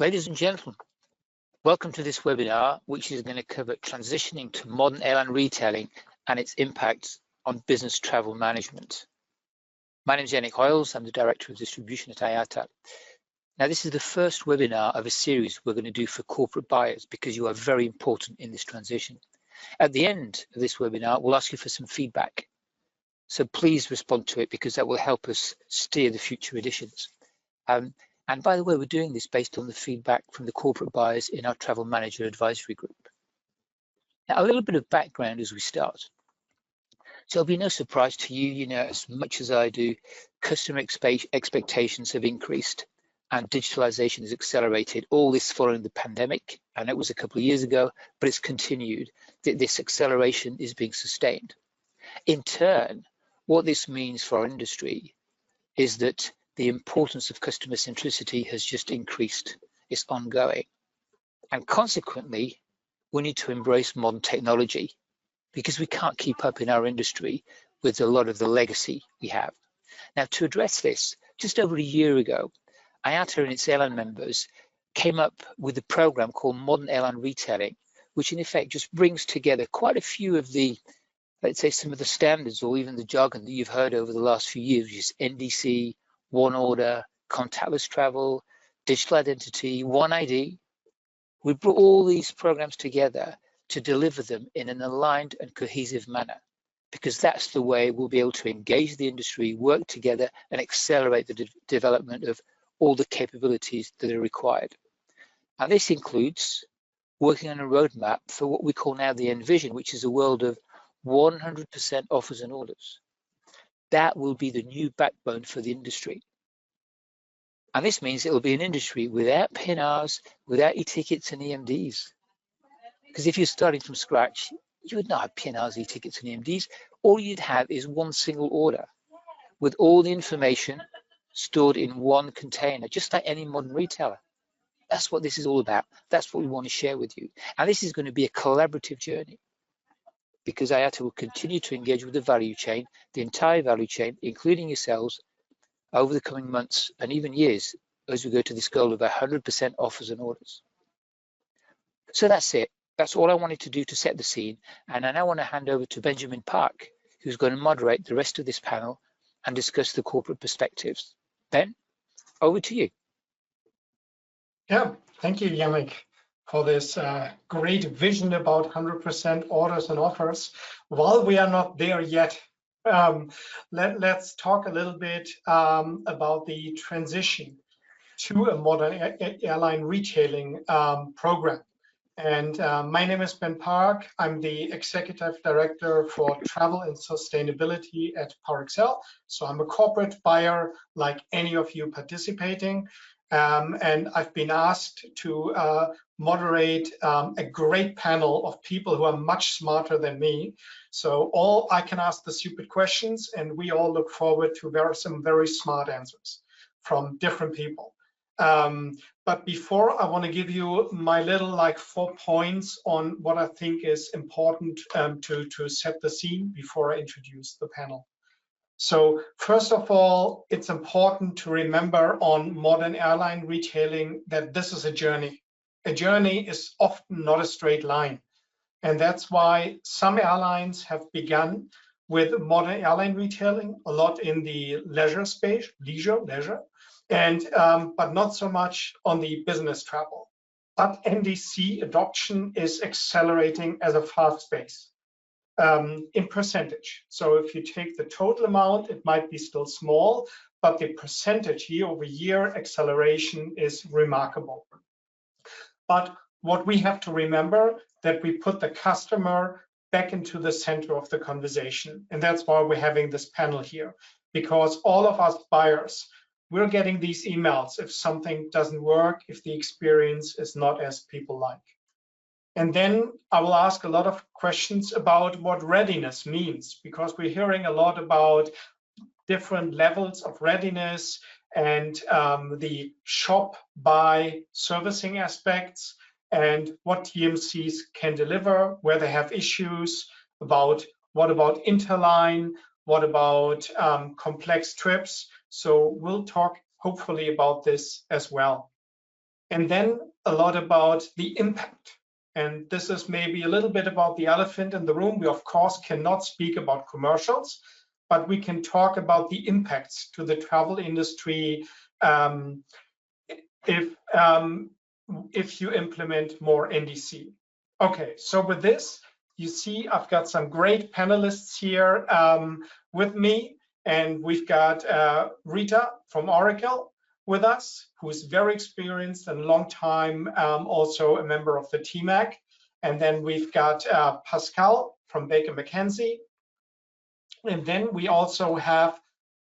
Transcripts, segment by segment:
Ladies and gentlemen, welcome to this webinar, which is going to cover transitioning to modern airline retailing and its impacts on business travel management. My name is Yannick Hoyles. I'm the Director of Distribution at IATA. Now, this is the first webinar of a series we're going to do for corporate buyers because you are very important in this transition. At the end of this webinar, we'll ask you for some feedback. So please respond to it because that will help us steer the future editions. And by the way, we're doing this based on the feedback from the corporate buyers in our Travel Manager Advisory Group. Now, a little bit of background as we start. So it'll be no surprise to you, you know, as much as I do, customer expectations have increased and digitalization has accelerated. All this following the pandemic, and it was a couple of years ago, but it's continued. This acceleration is being sustained. In turn, what this means for our industry is that the importance of customer centricity has just increased. It's ongoing. And consequently, we need to embrace modern technology because we can't keep up in our industry with a lot of the legacy we have. Now, to address this, just over a year ago, IATA and its airline members came up with a program called Modern Airline Retailing, which in effect just brings together quite a few of the, let's say, some of the standards or even the jargon that you've heard over the last few years, which is NDC, One Order, contactless travel, digital identity, One ID. We brought all these programs together to deliver them in an aligned and cohesive manner, because that's the way we'll be able to engage the industry, work together, and accelerate the development of all the capabilities that are required. And this includes working on a roadmap for what we call now the Envision, which is a world of 100% offers and orders. That will be the new backbone for the industry. And this means it will be an industry without PNRs, without e-tickets and EMDs. Because if you're starting from scratch, you would not have PNRs, e-tickets and EMDs. All you'd have is one single order with all the information stored in one container, just like any modern retailer. That's what this is all about. That's what we want to share with you. And this is going to be a collaborative journey, because IATA will continue to engage with the value chain, the entire value chain, including yourselves, over the coming months and even years as we go to this goal of 100% offers and orders. So that's it. That's all I wanted to do to set the scene. And I now want to hand over to Benjamin Park, who's going to moderate the rest of this panel and discuss the corporate perspectives. Ben, over to you. Yeah, thank you, Yannick, for this great vision about 100% orders and offers. While we are not there yet, let's talk a little bit about the transition to a modern airline retailing program. And my name is Ben Park. I'm the Executive Director for Travel and Sustainability at PowerXL. So I'm a corporate buyer like any of you participating. And I've been asked to moderate a great panel of people who are much smarter than me. So I can ask the stupid questions, and we all look forward to some very smart answers from different people. But before, I want to give you my little 4 points on what I think is important to set the scene before I introduce the panel. So first of all, it's important to remember on modern airline retailing that this is a journey. A journey is often not a straight line. And that's why some airlines have begun with modern airline retailing, a lot in the leisure space, leisure, and but not so much on the business travel. But NDC adoption is accelerating as a fast pace. In percentage. So if you take the total amount, it might be still small, but the percentage year-over-year acceleration is remarkable. But what we have to remember that we put the customer back into the center of the conversation. And that's why we're having this panel here, because all of us buyers, we're getting these emails if something doesn't work, if the experience is not as people like. And then I will ask a lot of questions about what readiness means, because we're hearing a lot about different levels of readiness and the shop, buy, servicing aspects, and what TMCs can deliver, where they have issues, about what about interline, what about complex trips. So we'll talk hopefully about this as well. and then a lot about the impact. And this is maybe a little bit about the elephant in the room. We, of course, cannot speak about commercials, but we can talk about the impacts to the travel industry if you implement more NDC. Okay, so with this, you see I've got some great panelists here with me, and we've got Rita from Oracle with us, who is very experienced and a long time also a member of the TMAC. And then we've got Pascal from Baker McKenzie. And then we also have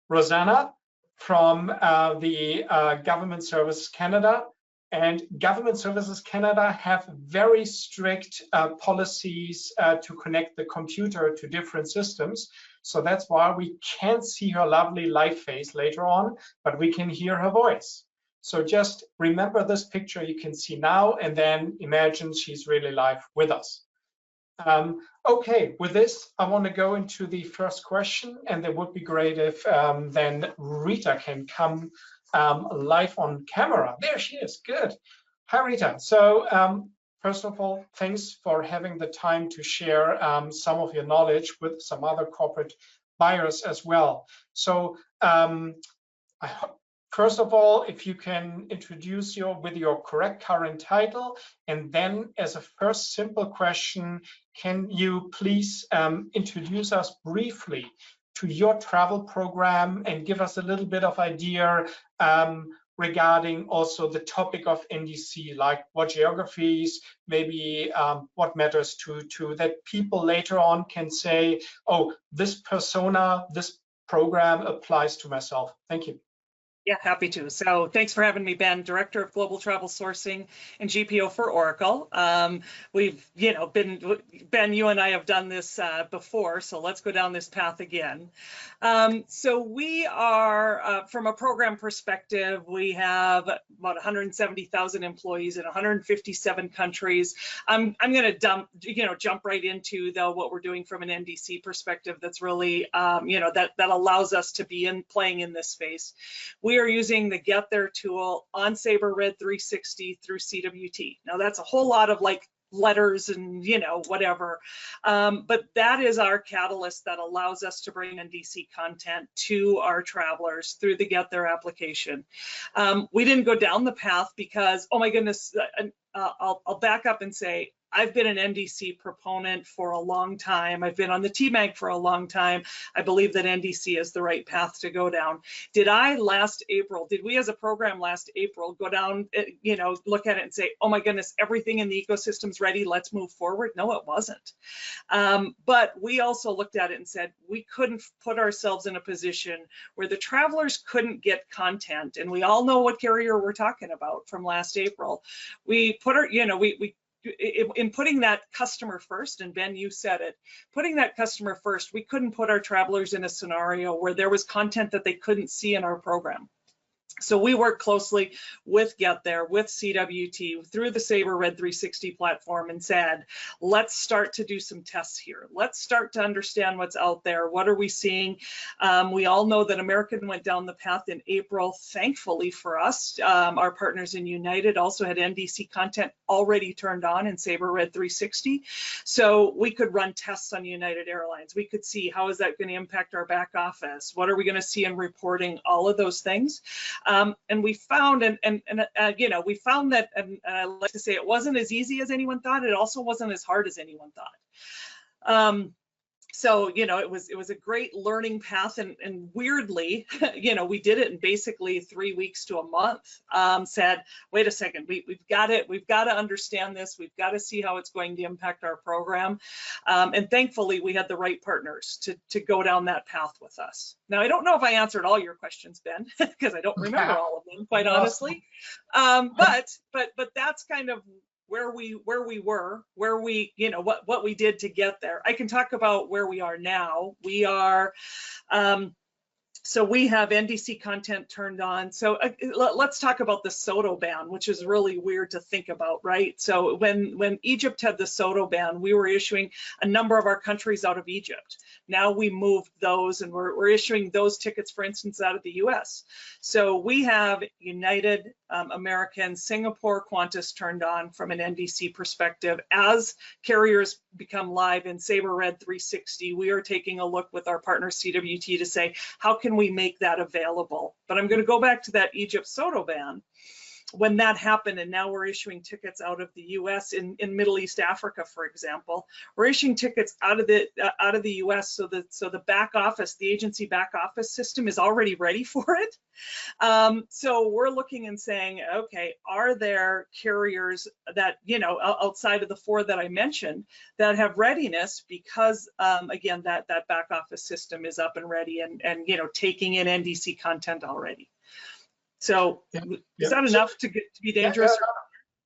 Rosanna from the Government Services Canada. And Government Services Canada have very strict policies to connect the computer to different systems. So that's why we can't see her lovely live face later on, but we can hear her voice. So just remember this picture you can see now, and then imagine she's really live with us. Okay, with this, I want to go into the first question, and it would be great if then Rita can come live on camera. There she is, good. Hi, Rita. So first of all, thanks for having the time to share some of your knowledge with some other corporate buyers as well. So first of all, if you can introduce with your correct current title, and then as a first simple question, can you please introduce us briefly to your travel program and give us a little bit of idea regarding also the topic of NDC, like what geographies, maybe what matters to that people later on can say, oh, this persona, this program applies to myself. Thank you. Yeah, happy to. So thanks for having me, Ben, Director of Global Travel Sourcing and GPO for Oracle. We've, Ben, you and I have done this before, so let's go down this path again. So we are, from a program perspective, we have about 170,000 employees in 157 countries. I'm going to jump right into what we're doing from an NDC perspective. That's really, that allows us to be playing in this space. We are using the Get There tool on Sabre Red 360 through CWT. Now that's a whole lot of like letters and whatever, but that is our catalyst that allows us to bring NDC content to our travelers through the Get There application. We didn't go down the path because, oh my goodness, I'll back up and say, I've been an NDC proponent for a long time. I've been on the TMAG for a long time. I believe that NDC is the right path to go down. Did we as a program last April go down, look at it and say, oh my goodness, everything in the ecosystem's ready, let's move forward? No, it wasn't. But we also looked at it and said, we couldn't put ourselves in a position where the travelers couldn't get content. And we all know what carrier we're talking about from last April. We put our, in putting that customer first, and Ben, you said it, putting that customer first, we couldn't put our travelers in a scenario where there was content that they couldn't see in our program. So we work closely with Get There, with CWT, through the Sabre Red 360 platform, and said, let's start to do some tests here. Let's start to understand what's out there. What are we seeing? We all know that American went down the path in April. Thankfully for us, our partners in United also had NDC content already turned on in Sabre Red 360. So we could run tests on United Airlines. We could see how is that going to impact our back office? What are we going to see in reporting? All of those things. And we found, we found that, and I like to say it wasn't as easy as anyone thought. It also wasn't as hard as anyone thought. So, it was a great learning path, and weirdly, we did it in basically 3 weeks to a month. Said, wait a second, we've got to understand this. We've got to see how it's going to impact our program. And thankfully, we had the right partners to go down that path with us. Now, I don't know if I answered all your questions, Ben, because I don't remember all of them, quite honestly. But that's kind of where we were, what we did to get there. I can talk about where we are now. We are, So we have NDC content turned on. So let's talk about the SOTO ban, which is really weird to think about, right? So when Egypt had the SOTO ban, we were issuing a number of our countries out of Egypt. Now we moved those and we're issuing those tickets, for instance, out of the US. So we have United, American, Singapore, Qantas turned on from an NDC perspective. As carriers become live in Sabre Red 360, we are taking a look with our partner CWT to say, how can we make that available? But I'm going to go back to that Egypt SOTO ban. When that happened, and now we're issuing tickets out of the US in Middle East Africa, for example, we're issuing tickets out of the US so the back office, the agency back office system is already ready for it. So we're looking and saying, okay, are there carriers that, you know, outside of the 4 that I mentioned that have readiness because, again, that back office system is up and ready and you know, taking in NDC content already. So is that enough to be dangerous?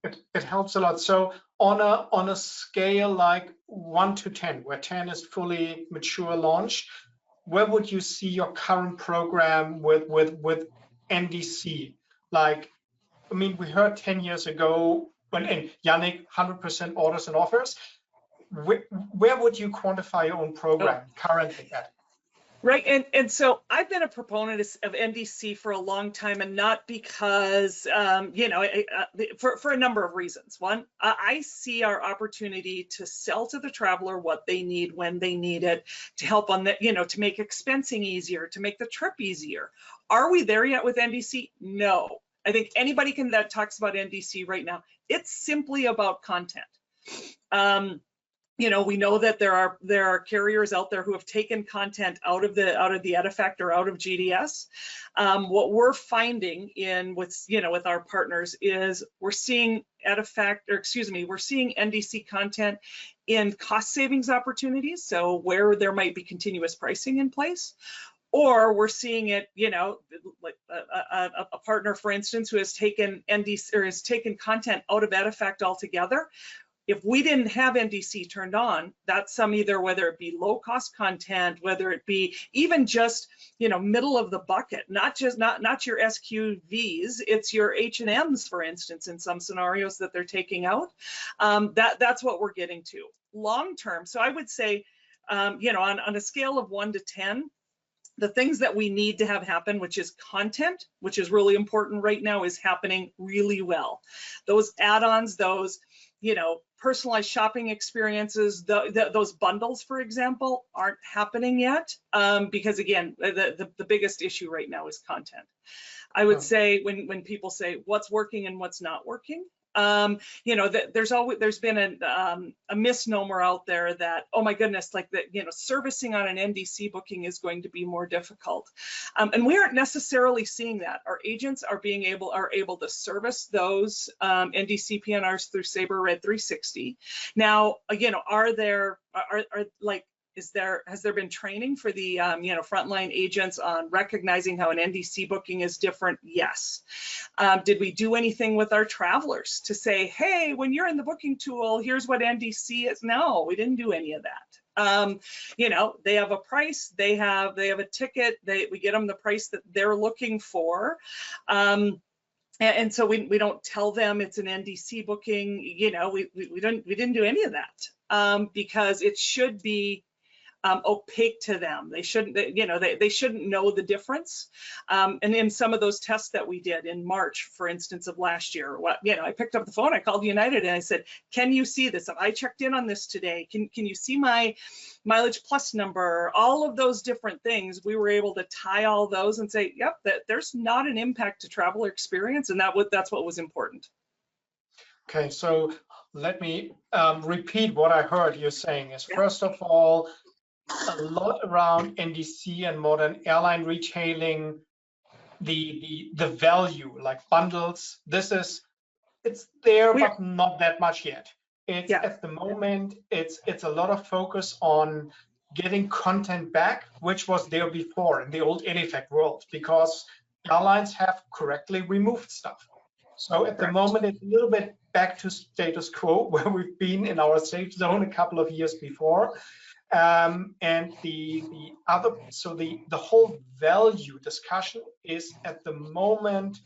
It helps a lot. So on a scale like 1 to 10, where 10 is fully mature launch, where would you see your current program with NDC? Like, I mean, we heard 10 years ago when Yannick 100% orders and offers. Where would you quantify your own program currently at? Right, and so I've been a proponent of NDC for a long time, and not because, you know, for a number of reasons. One, I see our opportunity to sell to the traveler what they need when they need it, to help on the, you know, to make expensing easier, to make the trip easier. Are we there yet with NDC? No. I think anybody that talks about NDC right now, it's simply about content. You know, we know that there are carriers out there who have taken content out of the EDIFACT or out of GDS. What we're finding with our partners is we're seeing EDIFACT, or excuse me, we're seeing NDC content in cost savings opportunities, so where there might be continuous pricing in place. Or we're seeing it, you know, like a partner, for instance, who has taken NDC or has taken content out of EDIFACT altogether. If we didn't have NDC turned on, that's some either whether it be low cost content, whether it be even just, you know, middle of the bucket, not your SQVs, it's your H&Ms, for instance, in some scenarios that they're taking out. That's what we're getting to long term. So I would say, you know, on a scale of 1 to 10, the things that we need to have happen, which is content, which is really important right now, is happening really well. Those add-ons, those, you know, personalized shopping experiences, those bundles, for example, aren't happening yet because, again, the biggest issue right now is content. I would say when people say what's working and what's not working, you know, there's been a misnomer out there that, oh my goodness, like that, you know, servicing on an NDC booking is going to be more difficult, and we aren't necessarily seeing that. Our agents are able to service those NDC PNRs through Sabre Red 360. Now, you know, has there been training for the you know, frontline agents on recognizing how an NDC booking is different? Yes. Did we do anything with our travelers to say, hey, when you're in the booking tool, here's what NDC is? No, we didn't do any of that. You know, they have a price, they have a ticket, we get them the price that they're looking for. And so we don't tell them it's an NDC booking. You know, we didn't do any of that because it should be opaque to them. They shouldn't, you know, they shouldn't know the difference. And in some of those tests that we did in March, for instance, of last year, you know, I picked up the phone, I called United and I said, can you see this? I checked in on this today. Can you see my mileage plus number? All of those different things, we were able to tie all those and say, yep, there's not an impact to traveler experience, and that's what was important. Okay, so let me repeat what I heard you saying is, first of all, a lot around NDC and modern airline retailing, the value, like bundles. It's there, but not that much yet. It's at the moment, it's a lot of focus on getting content back, which was there before in the old EDIFACT world, because airlines have correctly removed stuff. So at the moment, it's a little bit back to status quo, where we've been in our safe zone a couple of years before. And the other, so the whole value discussion is at the moment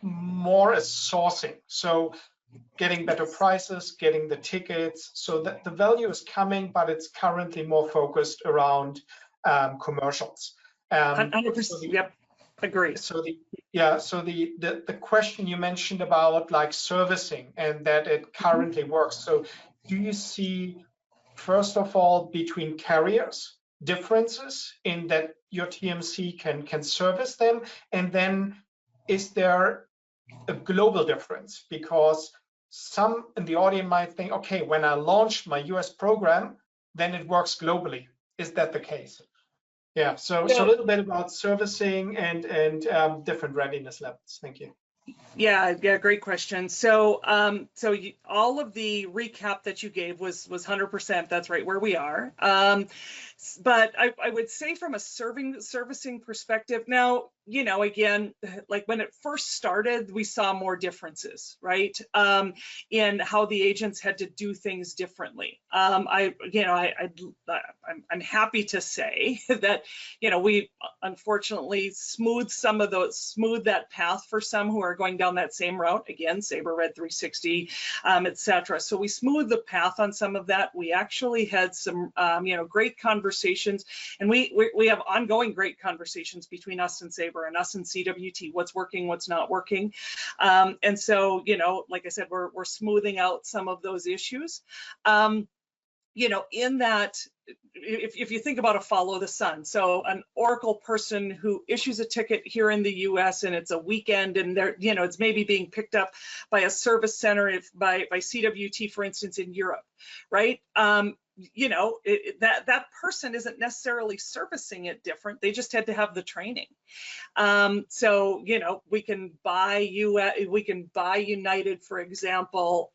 more as sourcing. So getting better prices, getting the tickets, so that the value is coming, but it's currently more focused around commercials. 100%. Yep, agree. So the question you mentioned about like servicing and that it currently works. So do you see, first of all, between carriers differences in that your TMC can service them, and then is there a global difference? Because some in the audience might think, okay, when I launch my US program, then it works globally. Is that the case? Yeah, so a little bit about servicing and different readiness levels. Thank you. Yeah, great question. So, all of the recap that you gave was 100%. That's right where we are. But I would say from a servicing perspective, now, you know, again, like when it first started, we saw more differences, right? In how the agents had to do things differently. I'm happy to say that, you know, we unfortunately smoothed that path for some who are going down that same route. Again, Sabre Red 360, etc. So we smoothed the path on some of that. We actually had some, great conversations, and we have ongoing great conversations between us and Sabre and us and CWT. What's working, what's not working, and so, you know, like I said, we're smoothing out some of those issues. You know, in that, if you think about a follow the sun, so an Oracle person who issues a ticket here in the US and it's a weekend and they're, you know, it's maybe being picked up by a service center by CWT, for instance, in Europe, right? You know, that person isn't necessarily servicing it different. They just had to have the training. So, you know, we can buy United, for example,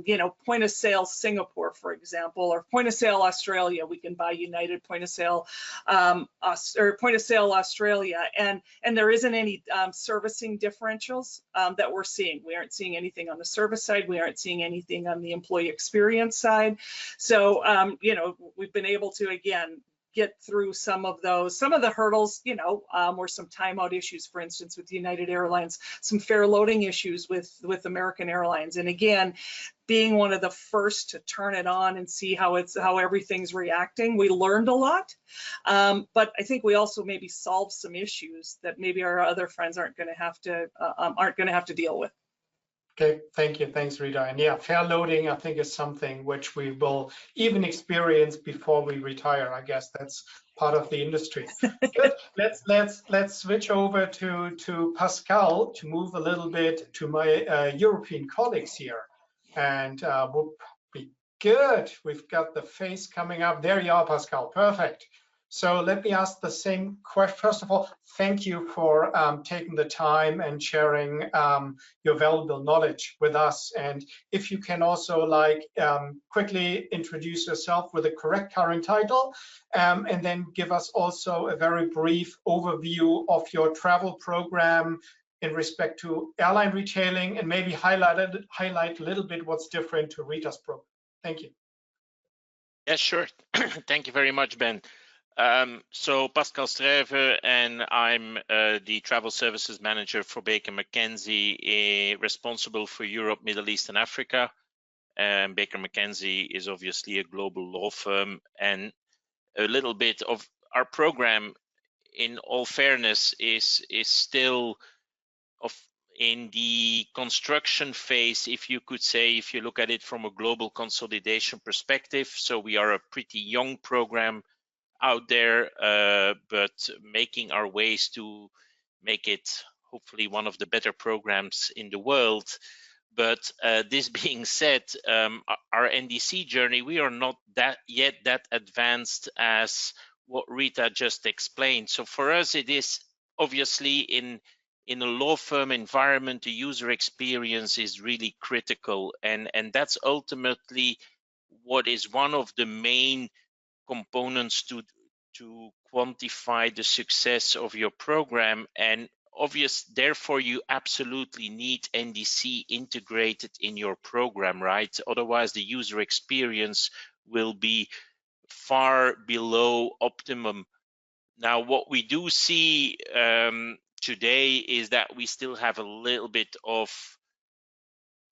you know, point of sale Singapore, for example, or point of sale Australia. We can buy United, point of sale point of sale Australia, and there isn't any servicing differentials that we're seeing. We aren't seeing anything on the service side. We aren't seeing anything on the employee experience side. So, you know, we've been able to, again, get through some of the hurdles, you know, or some timeout issues, for instance, with United Airlines, some fair loading issues with American Airlines. And again, being one of the first to turn it on and see how everything's reacting, we learned a lot. But I think we also maybe solved some issues that maybe our other friends aren't going to have to deal with. Okay, thank you. Thanks, Rita. And yeah, fair loading, I think, is something which we will even experience before we retire. I guess that's part of the industry. Good. Let's switch over to Pascal to move a little bit to my European colleagues here, and we'll be good. We've got the face coming up. There you are, Pascal. Perfect. So let me ask the same question. First of all, thank you for taking the time and sharing your valuable knowledge with us. And if you can also quickly introduce yourself with the correct current title, and then give us also a very brief overview of your travel program in respect to airline retailing, and maybe highlight a little bit what's different to Rita's program. Thank you. Yeah, sure. Thank you very much, Ben. So Pascal Strijver, and I'm the travel services manager for Baker McKenzie, responsible for Europe, Middle East, and Africa. Baker McKenzie is obviously a global law firm, and a little bit of our program, in all fairness, is still in the construction phase, if you could say, if you look at it from a global consolidation perspective. So we are a pretty young program out there, but making our ways to make it hopefully one of the better programs in the world. But this being said, our NDC journey, we are not yet that advanced as what Rita just explained. So for us, it is obviously in a law firm environment, the user experience is really critical, and that's ultimately what is one of the main components to quantify the success of your program. And therefore you absolutely need NDC integrated in your program, right? Otherwise the user experience will be far below optimum. Now, what we do see today is that we still have a little bit of,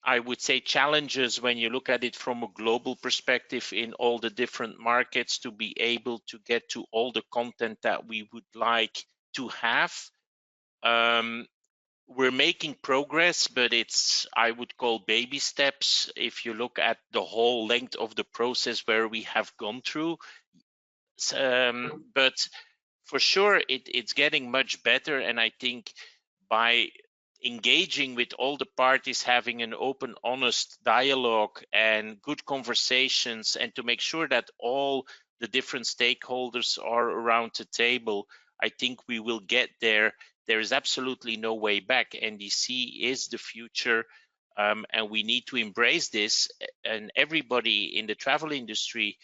I would say, challenges when you look at it from a global perspective in all the different markets to be able to get to all the content that we would like to have. We're making progress, but it's, I would call, baby steps. If you look at the whole length of the process where we have gone through, but for sure it's getting much better. And I think by engaging with all the parties, having an open, honest dialogue and good conversations, and to make sure that all the different stakeholders are around the table, I think we will get there. There is absolutely no way back. NDC is the future, and we need to embrace this. And everybody in the travel industry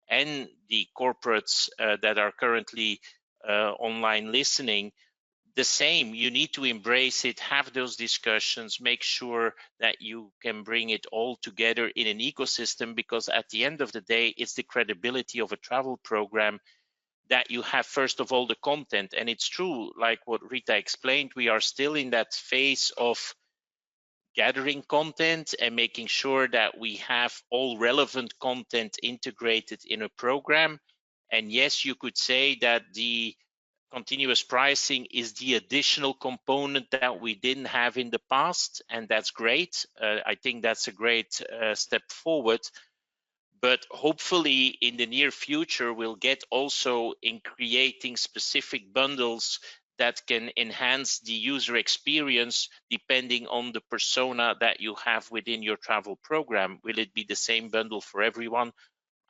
and the corporates that are currently online listening, the same. You need to embrace it, have those discussions, make sure that you can bring it all together in an ecosystem, because at the end of the day, it's the credibility of a travel program that you have, first of all, the content. And it's true, like what Rita explained, we are still in that phase of gathering content and making sure that we have all relevant content integrated in a program. And yes, you could say that the continuous pricing is the additional component that we didn't have in the past, and that's great. I think that's a great step forward. But hopefully in the near future, we'll get also in creating specific bundles that can enhance the user experience depending on the persona that you have within your travel program. Will it be the same bundle for everyone?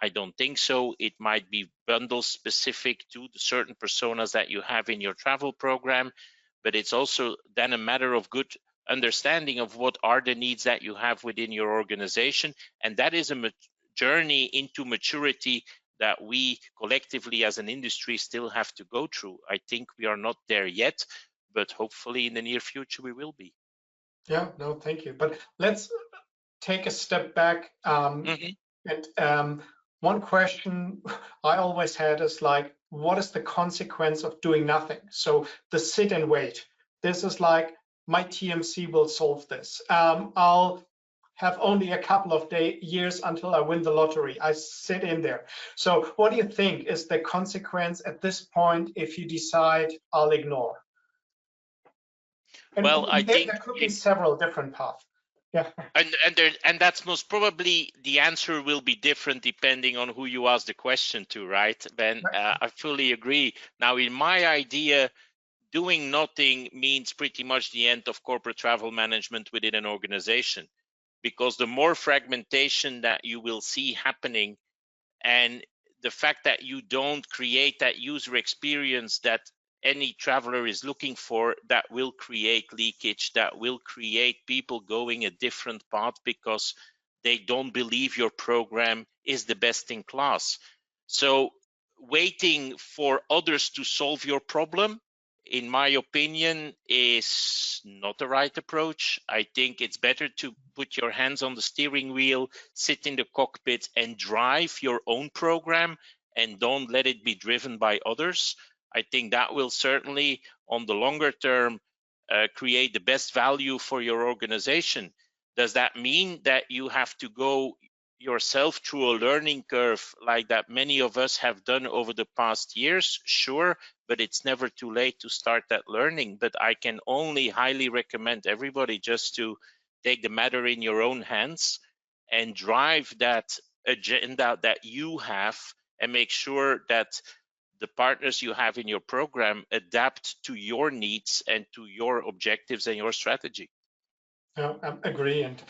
I don't think so. It might be bundles specific to the certain personas that you have in your travel program, but it's also then a matter of good understanding of what are the needs that you have within your organization. And that is a journey into maturity that we collectively as an industry still have to go through. I think we are not there yet, but hopefully in the near future we will be. Yeah, no, thank you. But let's take a step back. And one question I always had is like, what is the consequence of doing nothing? So the sit and wait. This is like, my TMC will solve this. I'll have only a couple of years until I win the lottery. I sit in there. So what do you think is the consequence at this point if you decide I'll ignore? And well, I think there could be several different paths. Yeah. And that's most probably the answer will be different depending on who you ask the question to, right, Ben? I fully agree. Now, in my idea, doing nothing means pretty much the end of corporate travel management within an organization, because the more fragmentation that you will see happening, and the fact that you don't create that user experience that any traveler is looking for, that will create leakage, that will create people going a different path because they don't believe your program is the best in class. So waiting for others to solve your problem, in my opinion, is not the right approach. I think it's better to put your hands on the steering wheel, sit in the cockpit and drive your own program, and don't let it be driven by others. I think that will certainly, on the longer term, create the best value for your organization. Does that mean that you have to go yourself through a learning curve like that many of us have done over the past years? Sure, but it's never too late to start that learning. But I can only highly recommend everybody just to take the matter in your own hands and drive that agenda that you have, and make sure that the partners you have in your program adapt to your needs and to your objectives and your strategy. Yeah, I agree. And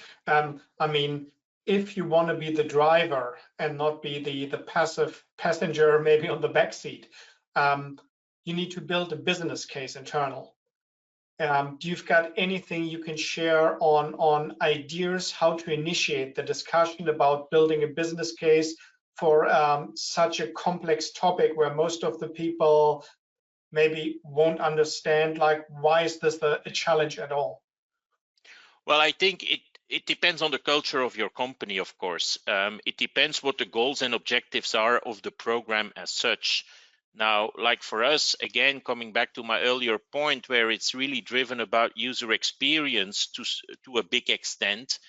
I mean, if you want to be the driver and not be the passive passenger, maybe on the back seat, you need to build a business case internal. Do you've got anything you can share on ideas how to initiate the discussion about building a business case for such a complex topic where most of the people maybe won't understand, like, why is this a challenge at all? Well, I think It depends on the culture of your company, of course. It depends what the goals and objectives are of the program as such. Now, like for us, again, coming back to my earlier point where it's really driven about user experience to a big extent,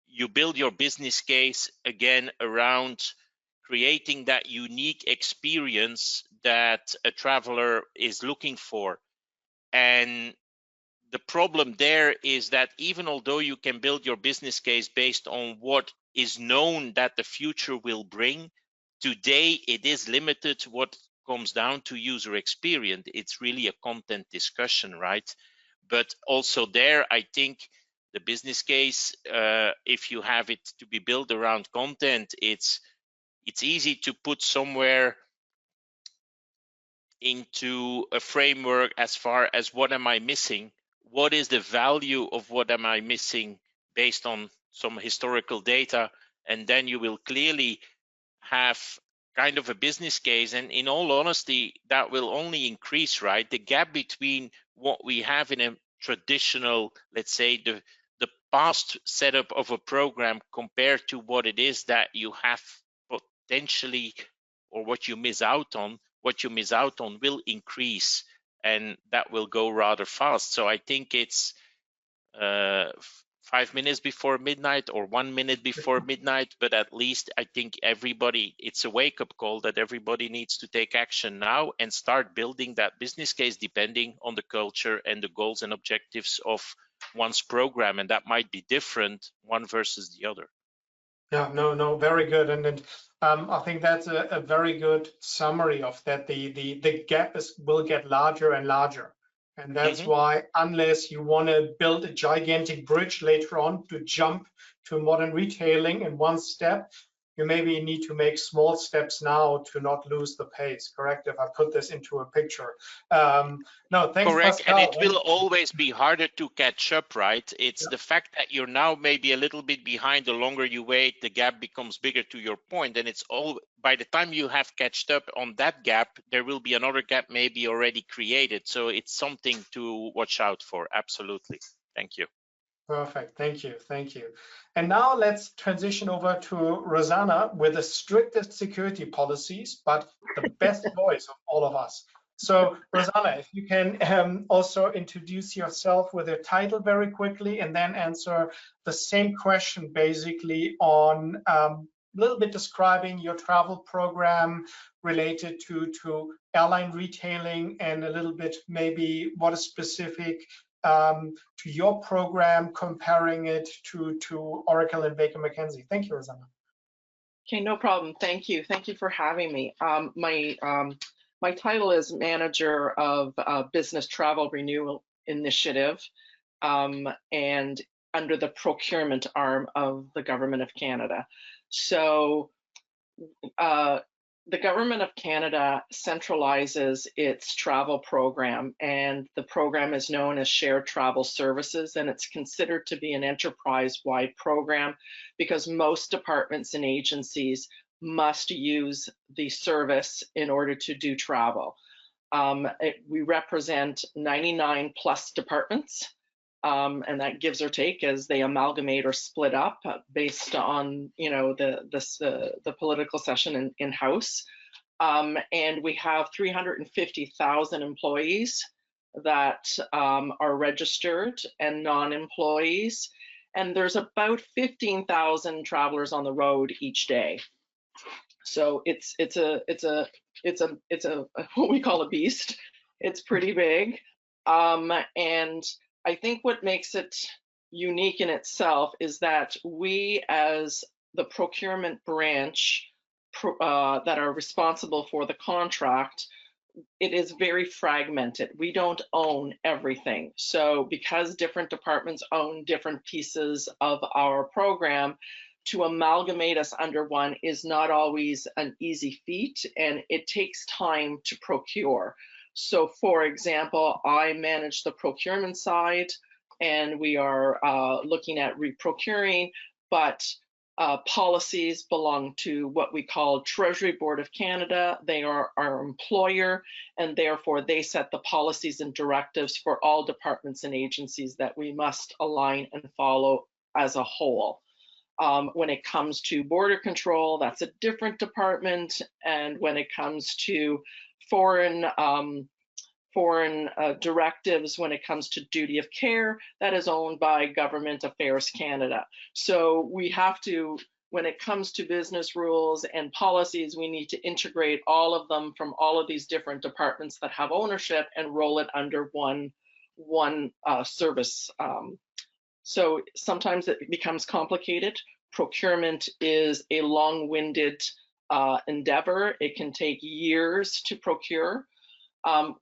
you build your business case again around creating that unique experience that a traveler is looking for. And the problem there is that even although you can build your business case based on what is known that the future will bring, today it is limited to what comes down to user experience. It's really a content discussion, right? But also there, I think the business case, if you have it to be built around content, it's easy to put somewhere into a framework as far as what am I missing? What is the value of what am I missing based on some historical data? And then you will clearly have kind of a business case. And in all honesty, that will only increase, right? The gap between what we have in a traditional, let's say, the past setup of a program compared to what it is that you have potentially, or what you miss out on will increase, and that will go rather fast. So I think it's 5 minutes before midnight or 1 minute before midnight, but at least I think it's a wake-up call that everybody needs to take action now and start building that business case depending on the culture and the goals and objectives of one's program, and that might be different one versus the other. Yeah, no, very good. And I think that's a very good summary of that. The gap will get larger and larger. And that's why, unless you want to build a gigantic bridge later on to jump to modern retailing in one step, you maybe need to make small steps now to not lose the pace, correct? If I put this into a picture. No, thanks, correct, Pascal. and it will always be harder to catch up, right? It's the fact that you're now maybe a little bit behind. The longer you wait, the gap becomes bigger, to your point, and it's all, by the time you have catched up on that gap, there will be another gap maybe already created. So it's something to watch out for. Absolutely. Thank you. Perfect. Thank you. And now let's transition over to Rosanna with the strictest security policies, but the best voice of all of us. So Rosanna, if you can also introduce yourself with your title very quickly, and then answer the same question basically on a little bit describing your travel program related to airline retailing, and a little bit maybe what is specific to your program, comparing it to Oracle and Baker McKenzie. Thank you, Rosanna. Okay, no problem. Thank you. Thank you for having me. My title is Manager of Business Travel Renewal Initiative, and under the procurement arm of the Government of Canada. So the Government of Canada centralizes its travel program, and the program is known as Shared Travel Services, and it's considered to be an enterprise-wide program because most departments and agencies must use the service in order to do travel. We represent 99 plus departments, and that gives or take as they amalgamate or split up based on the political session in House. And we have 350,000 employees that are registered and non-employees, and there's about 15,000 travelers on the road each day. So it's a what we call a beast. It's pretty big, and I think what makes it unique in itself is that we, as the procurement branch that are responsible for the contract, it is very fragmented. We don't own everything. So because different departments own different pieces of our program, to amalgamate us under one is not always an easy feat, and it takes time to procure. So for example, I manage the procurement side, and we are looking at reprocuring, but policies belong to what we call Treasury Board of Canada. They are our employer, and therefore they set the policies and directives for all departments and agencies that we must align and follow as a whole. When it comes to border control, that's a different department. And when it comes to foreign directives, when it comes to duty of care, that is owned by Government Affairs Canada. So we have to, when it comes to business rules and policies, we need to integrate all of them from all of these different departments that have ownership and roll it under one service. So sometimes it becomes complicated. Procurement is a long-winded endeavor. It can take years to procure.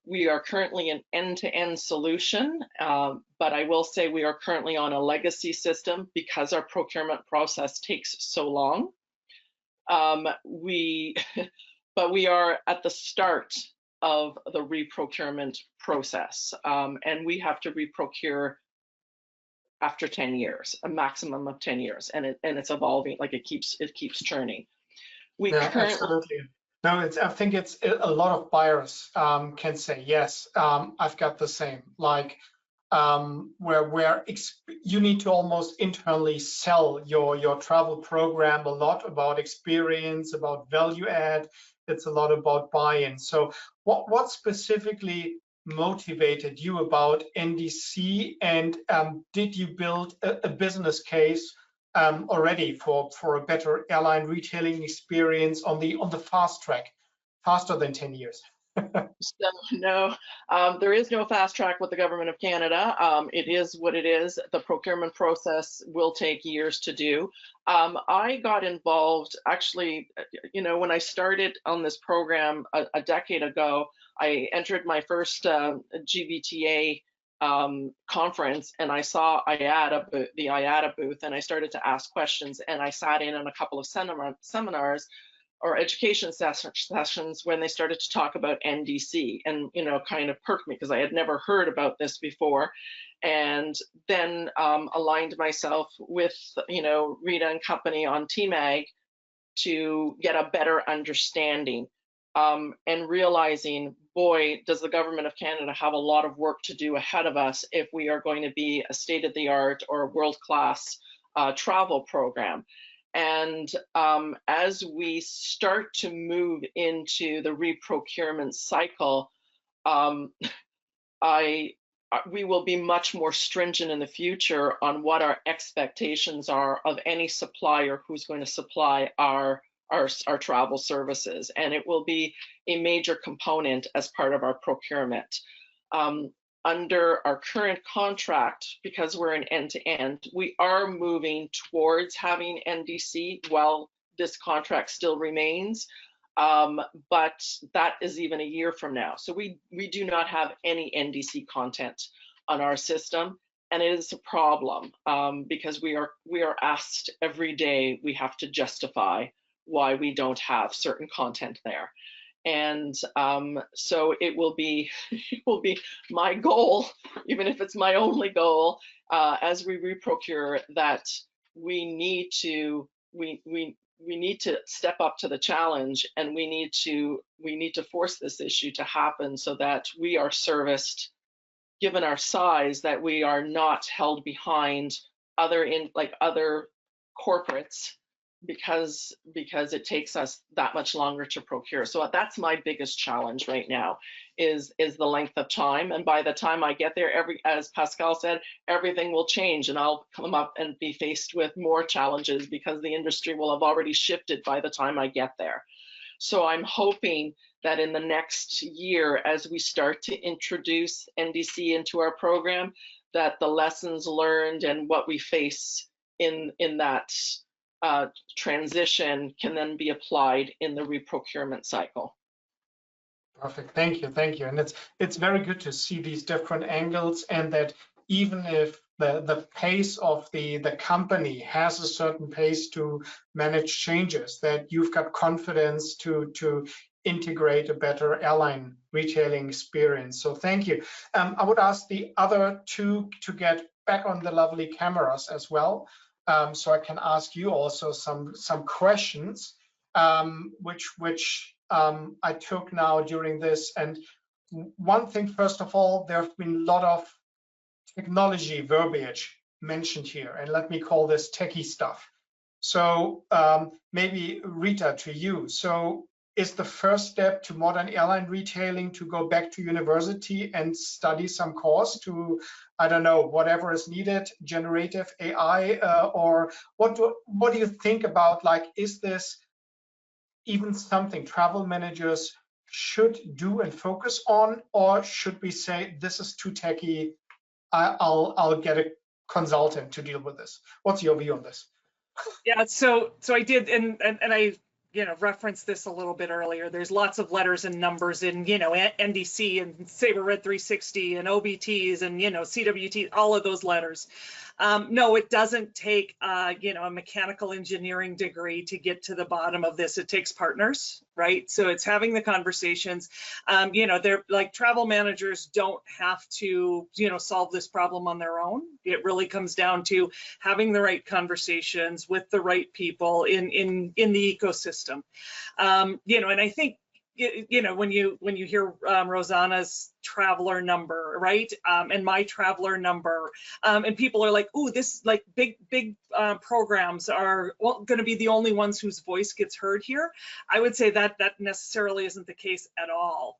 We are currently an end-to-end solution, but I will say we are currently on a legacy system because our procurement process takes so long. But we are at the start of the reprocurement process, and we have to reprocure after 10 years, a maximum of 10 years, and it's evolving, like it keeps churning. Absolutely. No, I think it's a lot of buyers can say, yes, I've got the same, like where you need to almost internally sell your travel program a lot about experience, about value add. It's a lot about buy-in. So what specifically motivated you about NDC, and did you build a business case already for a better airline retailing experience on the fast track, faster than 10 years? So, no, there is no fast track with the Government of Canada. It is what it is. The procurement process will take years to do. I got involved, actually, when I started on this program a decade ago, I entered my first GBTA conference, and I saw the IATA booth, and I started to ask questions, and I sat in on a couple of seminars or education sessions when they started to talk about NDC, and kind of perked me because I had never heard about this before, and then aligned myself with Rita and company on TMAG to get a better understanding, and realizing, boy, does the Government of Canada have a lot of work to do ahead of us if we are going to be a state-of-the-art or world-class travel program. And as we start to move into the reprocurement cycle, we will be much more stringent in the future on what our expectations are of any supplier who's going to supply our travel services, and it will be a major component as part of our procurement. Under our current contract, because we're an end-to-end, we are moving towards having NDC while this contract still remains, but that is even a year from now. So we do not have any NDC content on our system, and it is a problem because we are asked every day, we have to justify why we don't have certain content there. And so it will be my goal, even if it's my only goal, as we reprocure, that we need to step up to the challenge, and we need to force this issue to happen so that we are serviced, given our size, that we are not held behind other corporates, because it takes us that much longer to procure. So that's my biggest challenge right now, is the length of time. And by the time I get there, as Pascal said, everything will change, and I'll come up and be faced with more challenges because the industry will have already shifted by the time I get there. So I'm hoping that in the next year, as we start to introduce NDC into our program, that the lessons learned and what we face in that transition can then be applied in the reprocurement cycle. Perfect, thank you. And it's very good to see these different angles, and that even if the pace of the company has a certain pace to manage changes, that you've got confidence to integrate a better airline retailing experience. So thank you. I would ask the other two to get back on the lovely cameras as well. So I can ask you also some questions, which I took now during this. And one thing, first of all, there have been a lot of technology verbiage mentioned here, and let me call this techie stuff. So maybe Rita, to you. So is the first step to modern airline retailing to go back to university and study some course to, I don't know, whatever is needed, generative AI, or what do you think about, like, is this even something travel managers should do and focus on, or should we say this is too techy, I'll get a consultant to deal with this? What's your view on this? Yeah, so I did, and I referenced this a little bit earlier. There's lots of letters and numbers in NDC and Sabre Red 360 and OBTs and CWT, all of those letters. No, it doesn't take a mechanical engineering degree to get to the bottom of this. It takes partners, right? So it's having the conversations. They're like, travel managers don't have to solve this problem on their own. It really comes down to having the right conversations with the right people in the ecosystem. And I think when you hear Rosanna's traveler number, right, and my traveler number, and people are like, "Ooh, this like big programs are going to be the only ones whose voice gets heard here." I would say that necessarily isn't the case at all.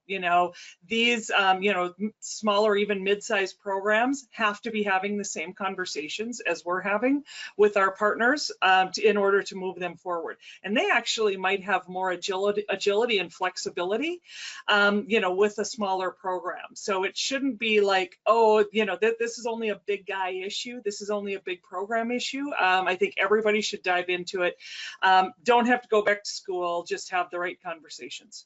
These smaller, even mid-sized programs have to be having the same conversations as we're having with our partners in order to move them forward. And they actually might have more agility and flexibility, with a smaller program. So it shouldn't be like, oh, this is only a big guy issue. This is only a big program issue. I think everybody should dive into it. Don't have to go back to school, just have the right conversations.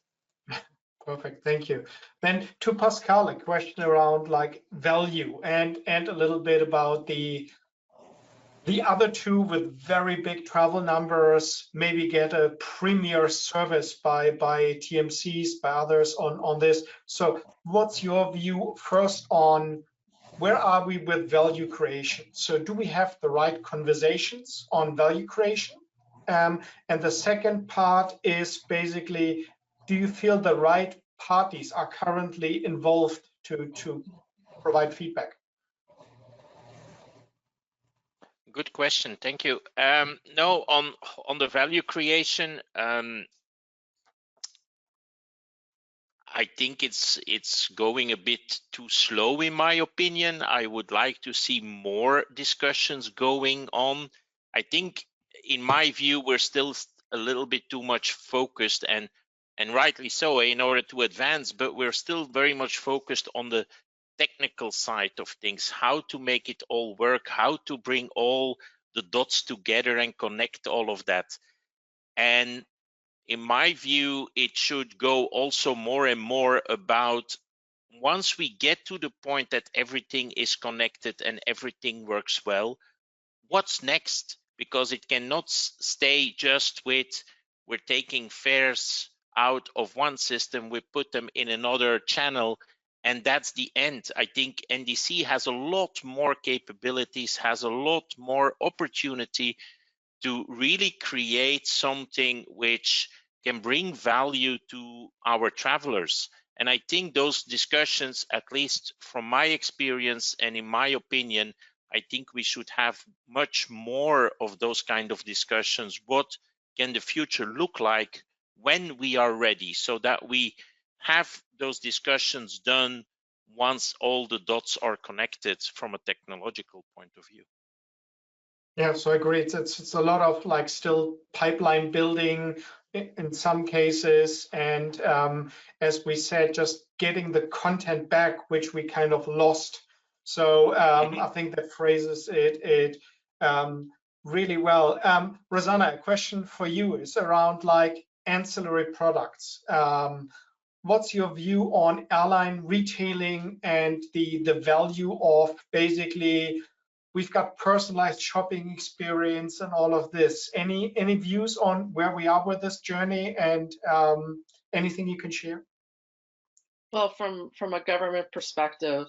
Perfect, thank you. Then to Pascal, a question around like value and a little bit about the other two with very big travel numbers, maybe get a premier service by TMCs, by others on this. So what's your view first on where are we with value creation? So do we have the right conversations on value creation? And the second part is basically, do you feel the right parties are currently involved to provide feedback? Good question, thank you. No, on the value creation, I think it's going a bit too slow in my opinion. I would like to see more discussions going on. I think, in my view, we're still a little bit too much focused, and rightly so, in order to advance, but we're still very much focused on the technical side of things, how to make it all work, how to bring all the dots together and connect all of that. And in my view, it should go also more and more about, once we get to the point that everything is connected and everything works well, what's next? Because it cannot stay just with, we're taking fares out of one system, we put them in another channel, and that's the end. I think NDC has a lot more capabilities, has a lot more opportunity to really create something which can bring value to our travelers. And I think those discussions, at least from my experience and in my opinion, I think we should have much more of those kind of discussions. What can the future look like when we are ready, so that we have those discussions done once all the dots are connected from a technological point of view. Yeah, so I agree. It's a lot of like still pipeline building in some cases, and as we said, just getting the content back, which we kind of lost. So I think that phrases it really well. Rosanna, a question for you is around like ancillary products. What's your view on airline retailing and the value of basically, we've got personalized shopping experience and all of this. Any views on where we are with this journey, and anything you can share? Well, from a government perspective,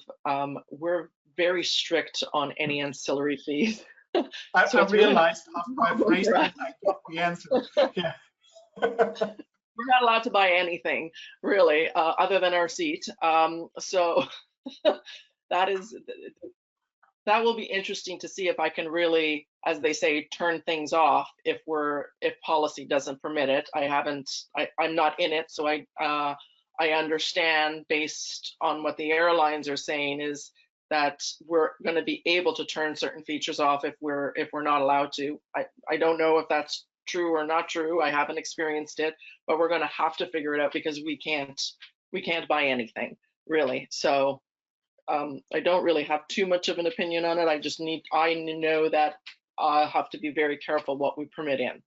we're very strict on any ancillary fees. I realized after I phrased it, I got the answer. Yeah. We're not allowed to buy anything really, other than our seat. So that is that will be interesting to see if I can really, as they say, turn things off if policy doesn't permit it. I'm not in it, so I understand based on what the airlines are saying is that we're going to be able to turn certain features off if we're not allowed to. I don't know if that's true or not true. I haven't experienced it, but we're going to have to figure it out because we can't buy anything really. So I don't really have too much of an opinion on it. I know that I'll have to be very careful what we permit in.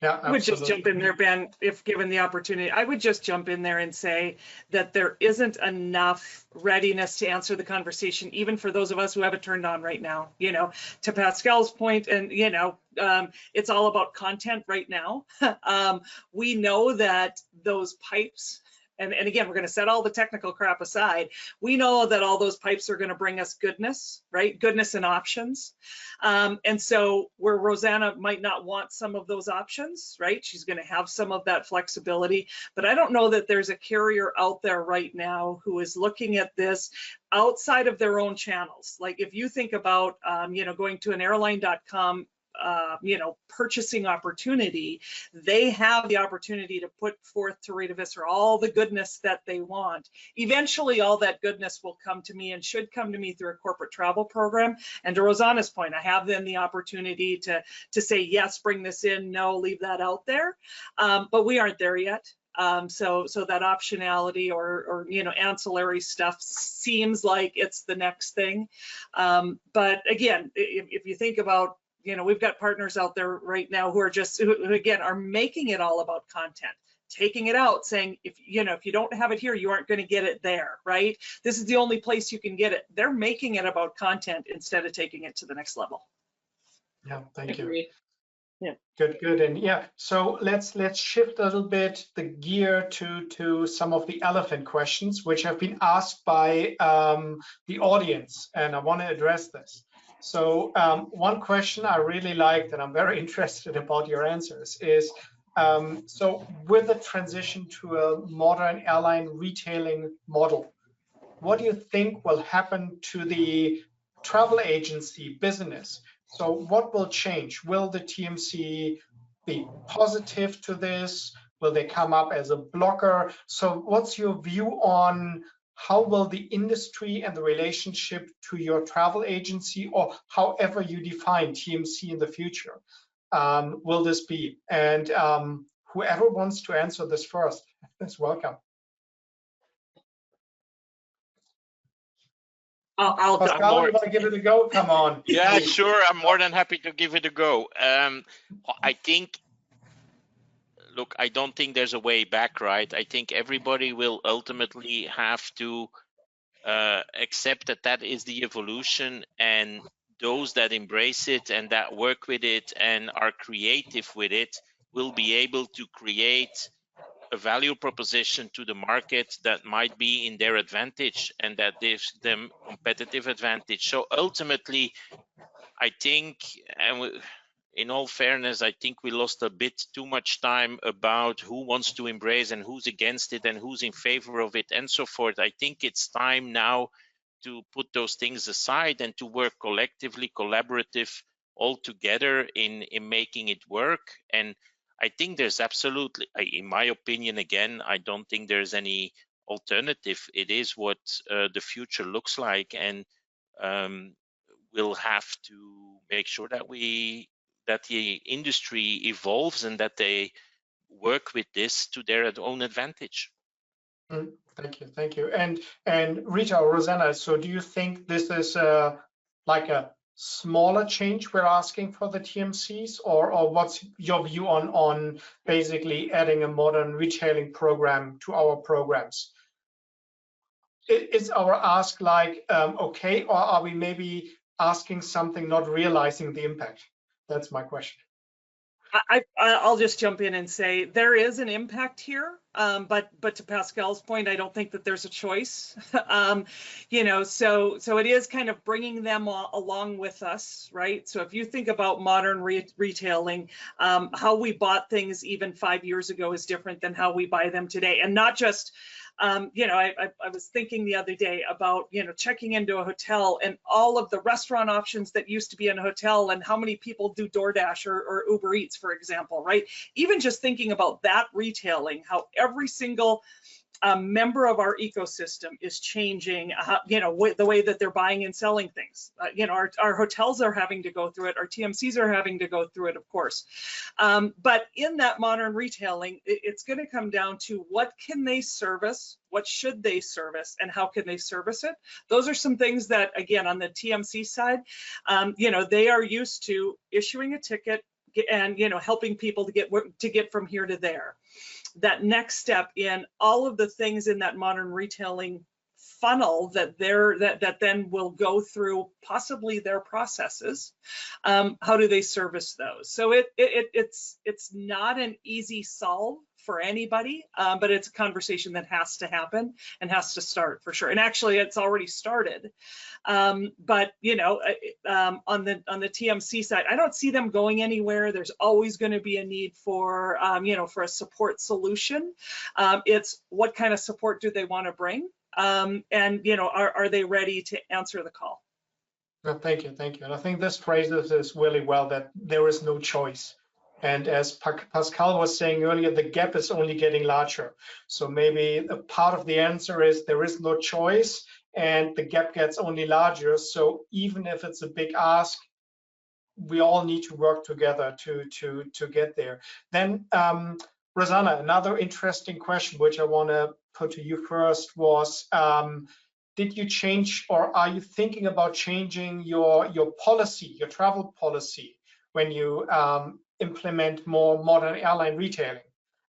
Yeah, I would just jump in there, Ben, if given the opportunity. I would just jump in there and say that there isn't enough readiness to answer the conversation, even for those of us who have it turned on right now. You know, to Pascal's point, and you know, it's all about content right now. We know that those pipes, and again, we're going to set all the technical crap aside. We know that all those pipes are going to bring us goodness, right? Goodness and options. And so where Rosanna might not want some of those options, right? She's going to have some of that flexibility, but I don't know that there's a carrier out there right now who is looking at this outside of their own channels. Like if you think about, you know, going to an airline.com, you know, purchasing opportunity, they have the opportunity to put forth to Rita Visser all the goodness that they want. Eventually, all that goodness will come to me and should come to me through a corporate travel program. And to Rosanna's point, I have then the opportunity to say, yes, bring this in, no, leave that out there. But we aren't there yet. So that optionality or you know, ancillary stuff seems like it's the next thing. But again, if you think about, you know, we've got partners out there right now who are just, who again, are making it all about content, taking it out, saying, if you know, if you don't have it here, you aren't going to get it there, right? This is the only place you can get it. They're making it about content instead of taking it to the next level. Yeah, thank you. Yeah. Good. And yeah, so let's shift a little bit the gear to some of the elephant questions which have been asked by the audience, and I want to address this. So one question I really liked, and I'm very interested about your answers, is so with the transition to a modern airline retailing model, what do you think will happen to the travel agency business? So what will change? Will the TMC be positive to this? Will they come up as a blocker? So what's your view on how will the industry and the relationship to your travel agency, or however you define TMC in the future, will this be? And whoever wants to answer this first is welcome. Pascal, you want to give it a go? Come on. Yeah, sure. I'm more than happy to give it a go. I think, look, I don't think there's a way back, right? I think everybody will ultimately have to accept that that is the evolution, and those that embrace it and that work with it and are creative with it will be able to create a value proposition to the market that might be in their advantage and that gives them competitive advantage. So ultimately, I think, and in all fairness, I think we lost a bit too much time about who wants to embrace and who's against it and who's in favor of it and so forth. I think it's time now to put those things aside and to work collectively, collaborative, all together in making it work. And I think there's absolutely, in my opinion, again, I don't think there's any alternative. It is what the future looks like, and we'll have to make sure that the industry evolves and that they work with this to their own advantage. Thank you. And Rita or Rosanna, so do you think this is like a smaller change we're asking for the TMCs, or what's your view on basically adding a modern retailing program to our programs? Is our ask like okay, or are we maybe asking something not realizing the impact? That's my question. I'll just jump in and say there is an impact here, but to Pascal's point, I don't think that there's a choice. You know, so it is kind of bringing them along with us, right? So if you think about modern retailing, how we bought things even 5 years ago is different than how we buy them today, and not just You know, I was thinking the other day about, you know, checking into a hotel and all of the restaurant options that used to be in a hotel and how many people do DoorDash or Uber Eats, for example, right? Even just thinking about that retailing, how every single member of our ecosystem is changing, you know, the way that they're buying and selling things. You know, our hotels are having to go through it. Our TMCs are having to go through it, of course. But in that modern retailing, it's going to come down to what can they service, what should they service, and how can they service it? Those are some things that, again, on the TMC side, you know, they are used to issuing a ticket and, you know, helping people to get from here to there. That next step in all of the things in that modern retailing funnel that then will go through possibly their processes. How do they service those? So it's not an easy solve for anybody, but it's a conversation that has to happen and has to start for sure. And actually, it's already started. But you know, on the TMC side, I don't see them going anywhere. There's always going to be a need for you know, for a support solution. It's what kind of support do they want to bring, and you know, are they ready to answer the call? Well, thank you, and I think this phrases this really well, that there is no choice. And as Pascal was saying earlier, the gap is only getting larger. So maybe a part of the answer is there is no choice, and the gap gets only larger. So even if it's a big ask, we all need to work together to get there. Then, Rosanna, another interesting question, which I want to put to you first, was, did you change, or are you thinking about changing your policy, your travel policy, when you implement more modern airline retailing?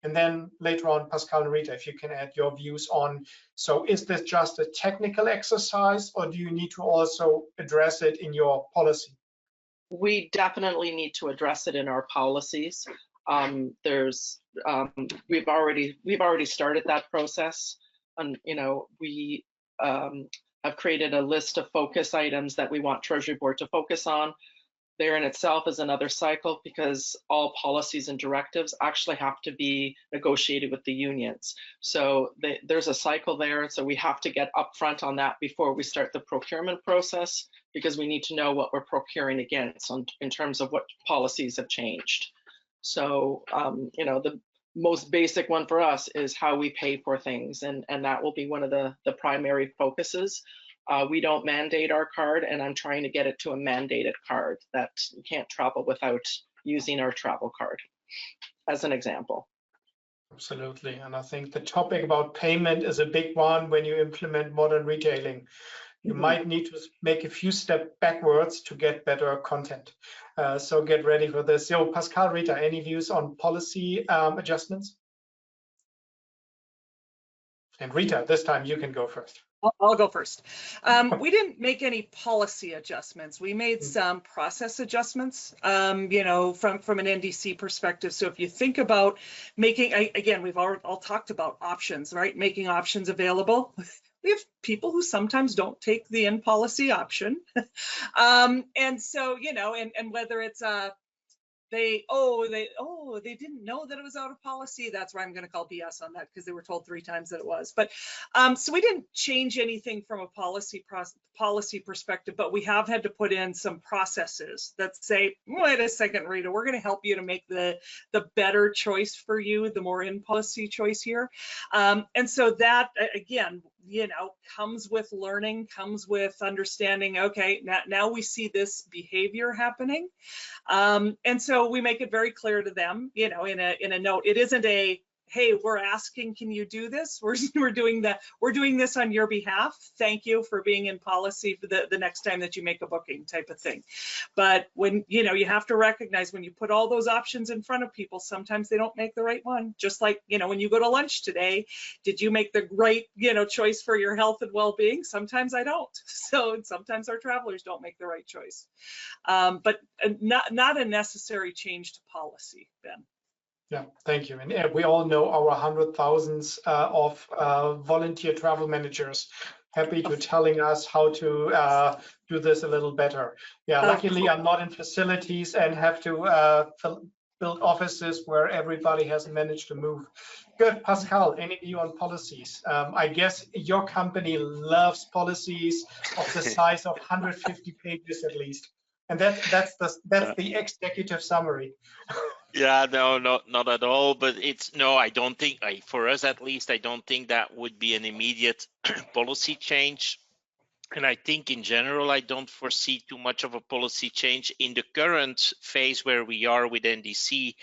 And then later on, Pascal and Rita, if you can add your views on, so is this just a technical exercise, or do you need to also address it in your policy? We definitely need to address it in our policies. We've already started that process, and you know, we have created a list of focus items that we want Treasury Board to focus on. There in itself is another cycle, because all policies and directives actually have to be negotiated with the unions. So there's a cycle there. So we have to get upfront on that before we start the procurement process, because we need to know what we're procuring against in terms of what policies have changed. So, you know, the most basic one for us is how we pay for things, and that will be one of the primary focuses. We don't mandate our card, and I'm trying to get it to a mandated card that you can't travel without using our travel card, as an example. Absolutely, and I think the topic about payment is a big one when you implement modern retailing. You might need to make a few steps backwards to get better content. So get ready for this. So Pascal, Rita, any views on policy adjustments? And Rita, this time you can go first. I'll go first. We didn't make any policy adjustments. We made some process adjustments, you know, from an NDC perspective. So if you think about making, again, we've all talked about options, right? Making options available. We have people who sometimes don't take the in-policy option. And so, you know, and whether it's they didn't know that it was out of policy. That's where I'm going to call BS on that, because they were told 3 times that it was. But so we didn't change anything from a policy perspective, but we have had to put in some processes that say, wait a second, Rita, we're going to help you to make the better choice for you, the more in policy choice here. And so that, again, you know, comes with learning, comes with understanding, okay, now we see this behavior happening. And so we make it very clear to them, you know, in a note. It isn't a, hey, we're asking, can you do this? We're doing that. We're doing this on your behalf. Thank you for being in policy for the next time that you make a booking, type of thing. But when, you know, you have to recognize when you put all those options in front of people, sometimes they don't make the right one. Just like, you know, when you go to lunch today, did you make the right, you know, choice for your health and well-being? Sometimes I don't. So sometimes our travelers don't make the right choice. But not a necessary change to policy, Ben. Yeah, thank you. And we all know our 100,000s of volunteer travel managers happy to telling us how to do this a little better. Yeah, luckily I'm not in facilities and have to build offices where everybody has managed to move. Good, Pascal, any view on policies? I guess your company loves policies of the size of 150 pages at least. And that's the executive summary. Yeah, no, not at all. But no, I don't think, for us at least, I don't think that would be an immediate policy change. And I think in general, I don't foresee too much of a policy change in the current phase where we are with NDC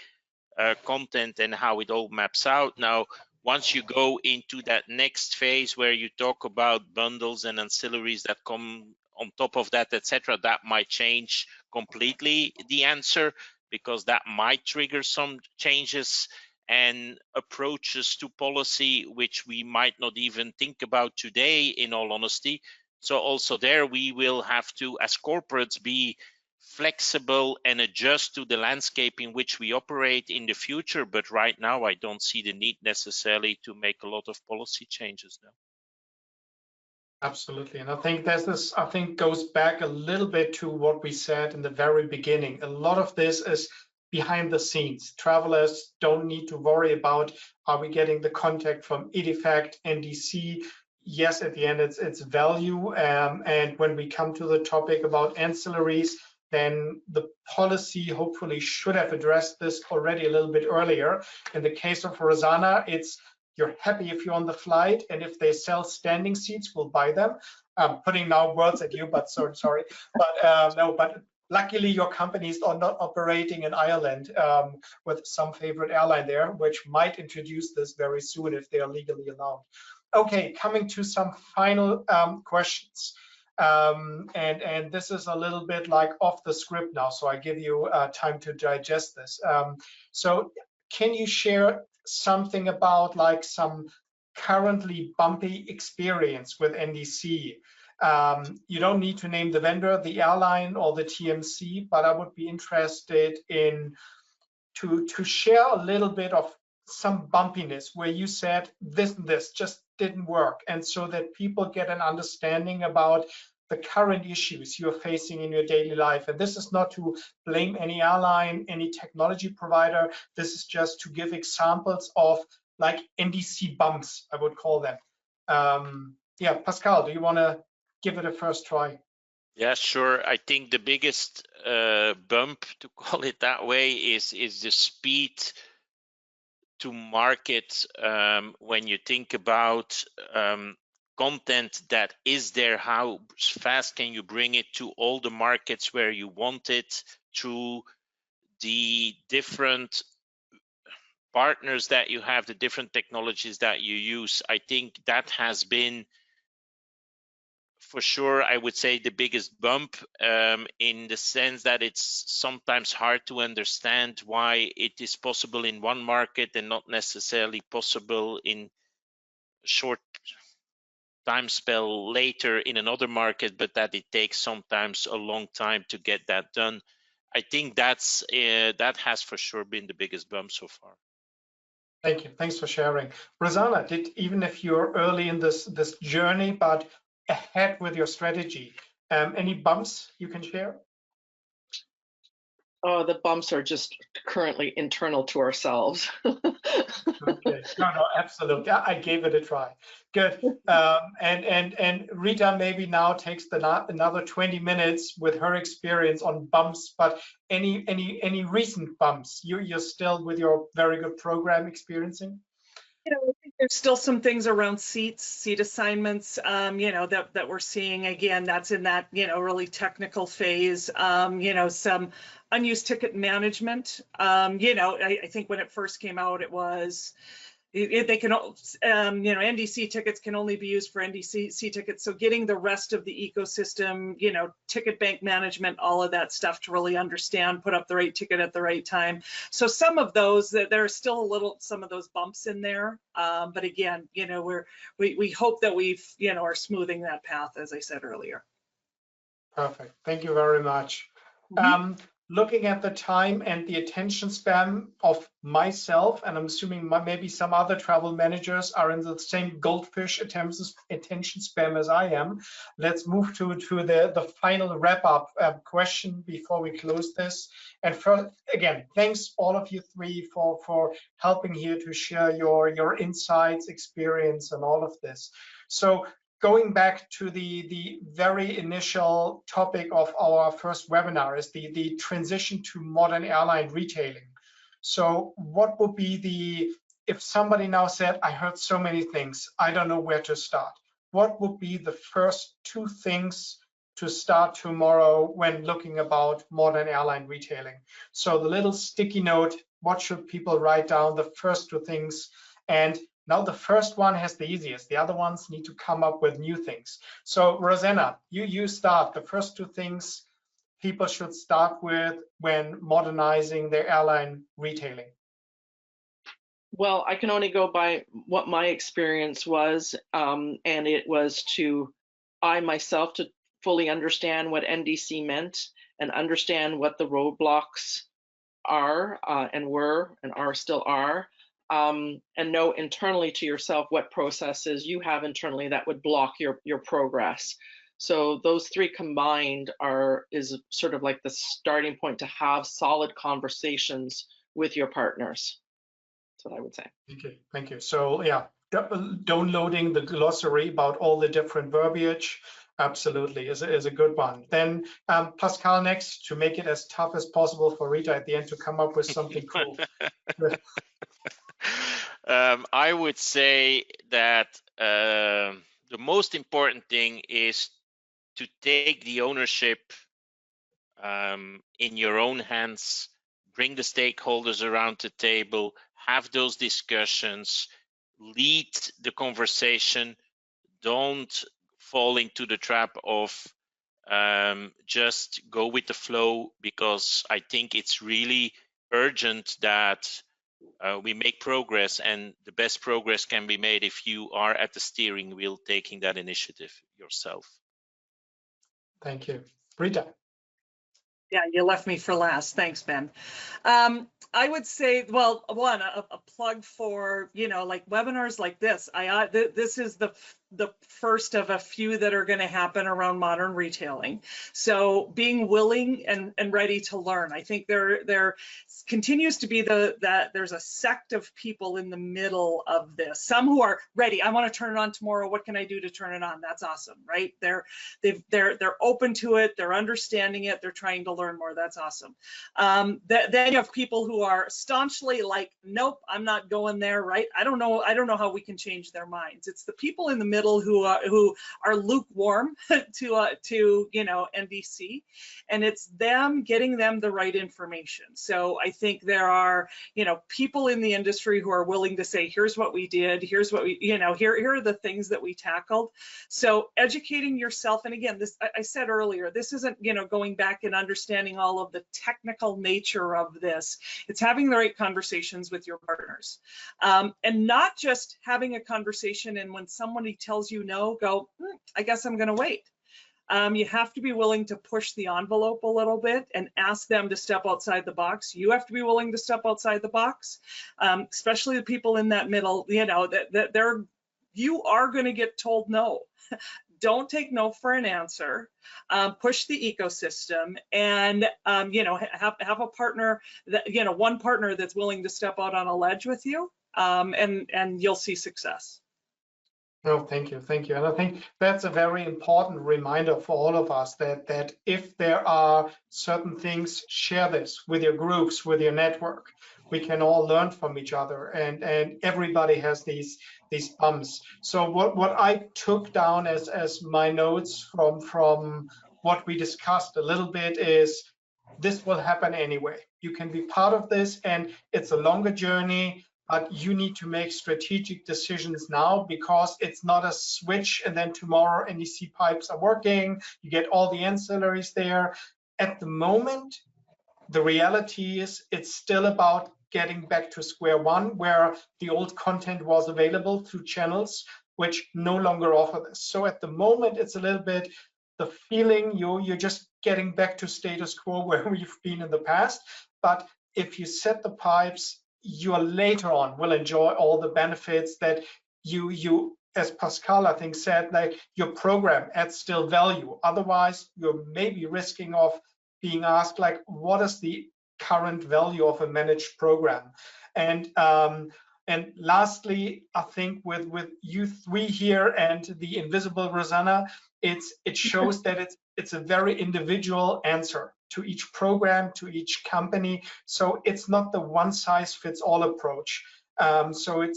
content and how it all maps out. Now, once you go into that next phase where you talk about bundles and ancillaries that come on top of that, etc., that might change completely the answer, because that might trigger some changes and approaches to policy which we might not even think about today, in all honesty. So also there we will have to, as corporates, be flexible and adjust to the landscape in which we operate in the future. But right now, I don't see the need necessarily to make a lot of policy changes now. Absolutely, and I think I think goes back a little bit to what we said in the very beginning. A lot of this is behind the scenes. Travelers don't need to worry about, are we getting the contact from EDIFACT, NDC? Yes, at the end, it's value. And when we come to the topic about ancillaries, then the policy hopefully should have addressed this already a little bit earlier. In the case of Rosanna, it's you're happy if you're on the flight, and if they sell standing seats, we'll buy them. I'm putting now words at you, but sorry. But no, but luckily your companies are not operating in Ireland with some favorite airline there, which might introduce this very soon if they are legally allowed. Okay, coming to some final questions. And this is a little bit like off the script now, so I give you time to digest this. So can you share something about like some currently bumpy experience with NDC? You don't need to name the vendor, the airline, or the TMC, but I would be interested in to share a little bit of some bumpiness where you said this and this just didn't work, and so that people get an understanding about the current issues you're facing in your daily life. And this is not to blame any airline, any technology provider. This is just to give examples of like NDC bumps, I would call them. Yeah, Pascal, do you want to give it a first try? Yeah, sure. I think the biggest bump, to call it that way, is the speed to market. When you think about content that is there, how fast can you bring it to all the markets where you want it, through the different partners that you have, the different technologies that you use. I think that has been, for sure, I would say, the biggest bump, in the sense that it's sometimes hard to understand why it is possible in one market and not necessarily possible in a short time spell later in another market, but that it takes sometimes a long time to get that done. I think that has for sure been the biggest bump so far. Thank you. Thanks for sharing. Rosanna, even if you're early in this journey, but ahead with your strategy, any bumps you can share? Oh, the bumps are just currently internal to ourselves. Okay. No, absolutely. I gave it a try. Good. And Rita maybe now takes another 20 minutes with her experience on bumps, but any recent bumps you're still with your very good program experiencing? I think there's still some things around seat assignments, that we're seeing. Again, that's in that, really technical phase. Some unused ticket management. I think when it first came out, it was, they can, NDC tickets can only be used for NDC tickets. So getting the rest of the ecosystem, ticket bank management, all of that stuff to really understand, put up the right ticket at the right time. So some of those, there are still some of those bumps in there. But again, we hope that we've, are smoothing that path, as I said earlier. Perfect. Thank you very much. looking at the time and the attention span of myself, and I'm assuming maybe some other travel managers are in the same goldfish attention span as I am, let's move to the final wrap-up question before we close this. And first, again, thanks all of you three for helping here to share your insights, experience, and all of this. So going back to the very initial topic of our first webinar is the transition to modern airline retailing. So what would be if somebody now said, I heard so many things, I don't know where to start. What would be the first 2 things to start tomorrow when looking about modern airline retailing? So the little sticky note, what should people write down, the first 2 things? And now the first one has the easiest. The other ones need to come up with new things. So Rosanna, you start. The first 2 things people should start with when modernizing their airline retailing. Well, I can only go by what my experience was, and it was I myself to fully understand what NDC meant and understand what the roadblocks are and were and are still are. And know internally to yourself what processes you have internally that would block your progress. So those 3 combined is sort of like the starting point to have solid conversations with your partners. That's what I would say. Thank you. So yeah, downloading the glossary about all the different verbiage absolutely is a good one. Then Pascal next, to make it as tough as possible for Rita at the end to come up with something cool. I would say that the most important thing is to take the ownership in your own hands, bring the stakeholders around the table, have those discussions, lead the conversation. Don't fall into the trap of just go with the flow, because I think it's really urgent that we make progress, and the best progress can be made if you are at the steering wheel taking that initiative yourself. Thank you. Rita. Yeah, you left me for last. Thanks, Ben. I would say, well, one, a plug for, like webinars like this. This is the first of a few that are going to happen around modern retailing. So being willing and ready to learn. I think there continues to be that there's a sect of people in the middle of this. Some who are ready. I want to turn it on tomorrow. What can I do to turn it on? That's awesome, right? They're open to it. They're understanding it. They're trying to learn more. That's awesome. Then you have people who are staunchly like, nope, I'm not going there, right? I don't know how we can change their minds. It's the people in the middle who are lukewarm to NDC, and it's them getting them the right information. So I think there are people in the industry who are willing to say, here's what we did, here's what we here are the things that we tackled. So educating yourself, and again, this I said earlier, this isn't going back and understanding all of the technical nature of this. It's having the right conversations with your partners, and not just having a conversation and when somebody tells you no, go, I guess I'm going to wait. You have to be willing to push the envelope a little bit and ask them to step outside the box. You have to be willing to step outside the box, especially the people in that middle, that you are going to get told no. Don't take no for an answer. Push the ecosystem, and have a partner that one partner that's willing to step out on a ledge with you, and you'll see success. No, thank you. And I think that's a very important reminder for all of us that if there are certain things, share this with your groups, with your network. We can all learn from each other, and everybody has these bumps. So what I took down as my notes from what we discussed a little bit is this will happen anyway. You can be part of this, and it's a longer journey. But you need to make strategic decisions now, because it's not a switch and then tomorrow NDC pipes are working, you get all the ancillaries there. At the moment, the reality is it's still about getting back to square one, where the old content was available through channels which no longer offer this. So at the moment, it's a little bit the feeling you're just getting back to status quo where we've been in the past. But if you set the pipes, you later on will enjoy all the benefits that you as Pascal I think said, like your program adds still value. Otherwise, you're maybe risking of being asked like, what is the current value of a managed program? And lastly, I think with you three here and the invisible Rosanna, it shows that it's a very individual answer to each program, to each company. So it's not the one size fits all approach. So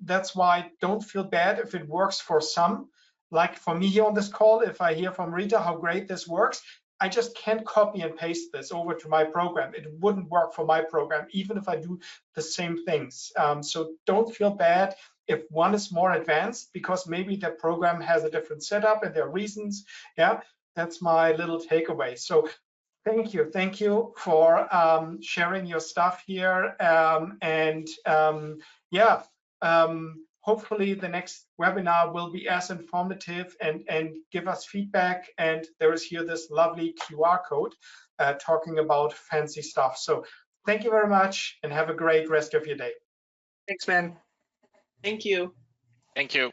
that's why don't feel bad if it works for some. Like for me here on this call, if I hear from Rita how great this works, I just can't copy and paste this over to my program. It wouldn't work for my program, even if I do the same things. So don't feel bad if one is more advanced, because maybe their program has a different setup and there are reasons. Yeah, that's my little takeaway. So thank you for sharing your stuff here. Hopefully the next webinar will be as informative and give us feedback. And there is here this lovely QR code talking about fancy stuff. So thank you very much and have a great rest of your day. Thanks, Ben. Thank you. Thank you.